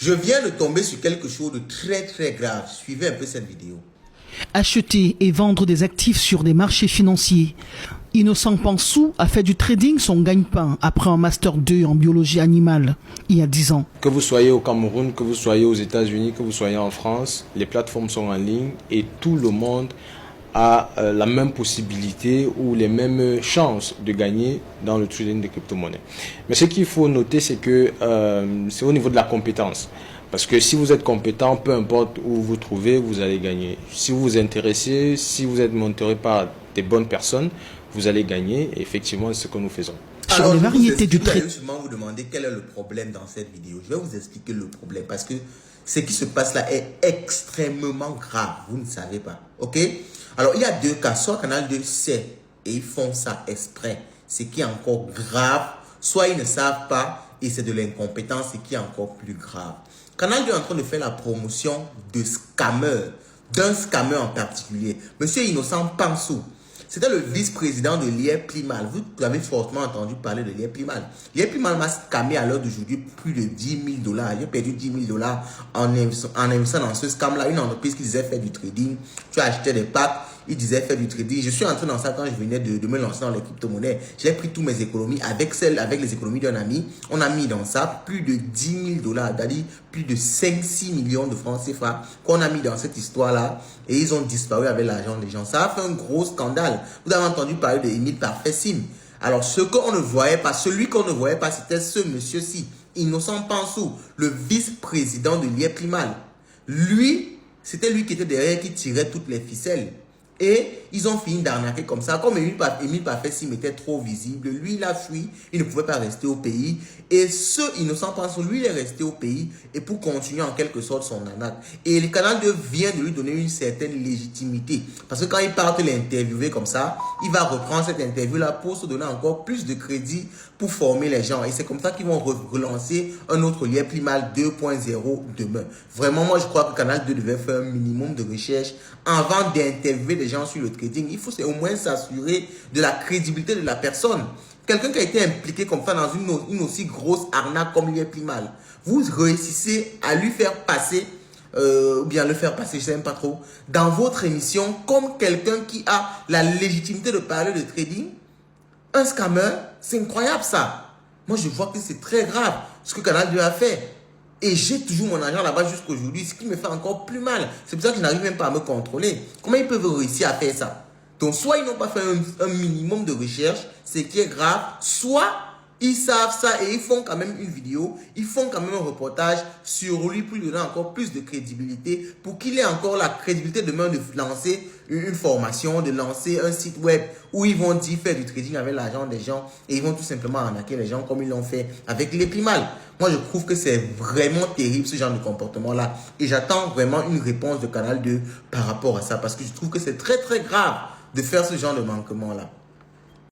Je viens de tomber sur quelque chose de très très grave. Suivez un peu cette vidéo. Acheter et vendre des actifs sur des marchés financiers. Innocent Pansou a fait du trading son gagne-pain après un Master 2 en biologie animale il y a 10 ans. Que vous soyez au Cameroun, que vous soyez aux États-Unis, que vous soyez en France, les plateformes sont en ligne et tout le monde a la même possibilité ou les mêmes chances de gagner dans le trading de crypto-monnaies. Mais ce qu'il faut noter, c'est que c'est au niveau de la compétence. Parce que si vous êtes compétent, peu importe où vous vous trouvez, vous allez gagner. Si vous vous intéressez, si vous êtes mentoré par des bonnes personnes, vous allez gagner. Et effectivement, c'est ce que nous faisons. Sur les variétés du trading. Je vais vous demander quel est le problème dans cette vidéo. Je vais vous expliquer le problème parce que ce qui se passe là est extrêmement grave. Vous ne savez pas. Ok? Alors, il y a deux cas. Soit Canal 2 sait et ils font ça exprès. Ce qui est encore grave. Soit ils ne savent pas et c'est de l'incompétence, ce qui est encore plus grave. Canal 2 est en train de faire la promotion de scammers, d'un scammer en particulier. Monsieur Innocent Pansou, c'était le vice-président de l'IR Plimal. Vous avez fortement entendu parler de l'IR Plimal. L'IR Plimal m'a scammé à l'heure d'aujourd'hui plus de 10 000 $. J'ai perdu 10 000 $ en investissant dans ce scam-là. Une entreprise qui disait faire du trading. Tu achetais des packs. Il disait faire du trading. Je suis entré dans ça quand je venais de me lancer dans les crypto-monnaies. J'ai pris toutes mes économies avec les économies d'un ami. On a mis dans ça plus de 10 000 $, c'est-à-dire plus de 5-6 millions de francs CFA qu'on a mis dans cette histoire-là. Et ils ont disparu avec l'argent des gens. Ça a fait un gros scandale. Vous avez entendu parler de Emile Parfait-Sim. Alors, celui qu'on ne voyait pas, c'était ce monsieur-ci, Innocent Pansou, le vice-président de l'IR Plimal. Lui, c'était lui qui était derrière, qui tirait toutes les ficelles. Et ils ont fini d'arnaquer comme ça. Comme Emile Parfait-Sim était trop visible, lui, il a fui. Il ne pouvait pas rester au pays. Et ce Innocent Pansou, lui, il est resté au pays. Et pour continuer en quelque sorte son arnaque. Et le Canal 2 vient de lui donner une certaine légitimité. Parce que quand il part l'interviewer comme ça, il va reprendre cette interview-là pour se donner encore plus de crédit pour former les gens. Et c'est comme ça qu'ils vont relancer un autre lien Plimal 2.0 demain. Vraiment, moi, je crois que Canal 2 devait faire un minimum de recherche avant d'interviewer les gens sur le trading. Il faut au moins s'assurer de la crédibilité de la personne. Quelqu'un qui a été impliqué comme ça dans une aussi grosse arnaque comme l'IR Plimal, vous réussissez à lui faire passer, ou bien le faire passer, je ne sais même pas trop, dans votre émission comme quelqu'un qui a la légitimité de parler de trading. Un scammer, c'est incroyable ça. Moi, je vois que c'est très grave ce que Canal 2 a fait. Et j'ai toujours mon argent là-bas jusqu'à aujourd'hui, ce qui me fait encore plus mal. C'est pour ça que je n'arrive même pas à me contrôler. Comment ils peuvent réussir à faire ça? Donc, soit ils n'ont pas fait un minimum de recherche, ce qui est grave, soit ils savent ça et ils font quand même une vidéo, ils font quand même un reportage sur lui pour lui donner encore plus de crédibilité, pour qu'il ait encore la crédibilité demain de lancer une formation, de lancer un site web où ils vont dire faire du trading avec l'argent des gens et ils vont tout simplement arnaquer les gens comme ils l'ont fait avec l'IR Plimal. Moi, je trouve que c'est vraiment terrible ce genre de comportement-là et j'attends vraiment une réponse de Canal 2 par rapport à ça parce que je trouve que c'est très très grave de faire ce genre de manquement-là.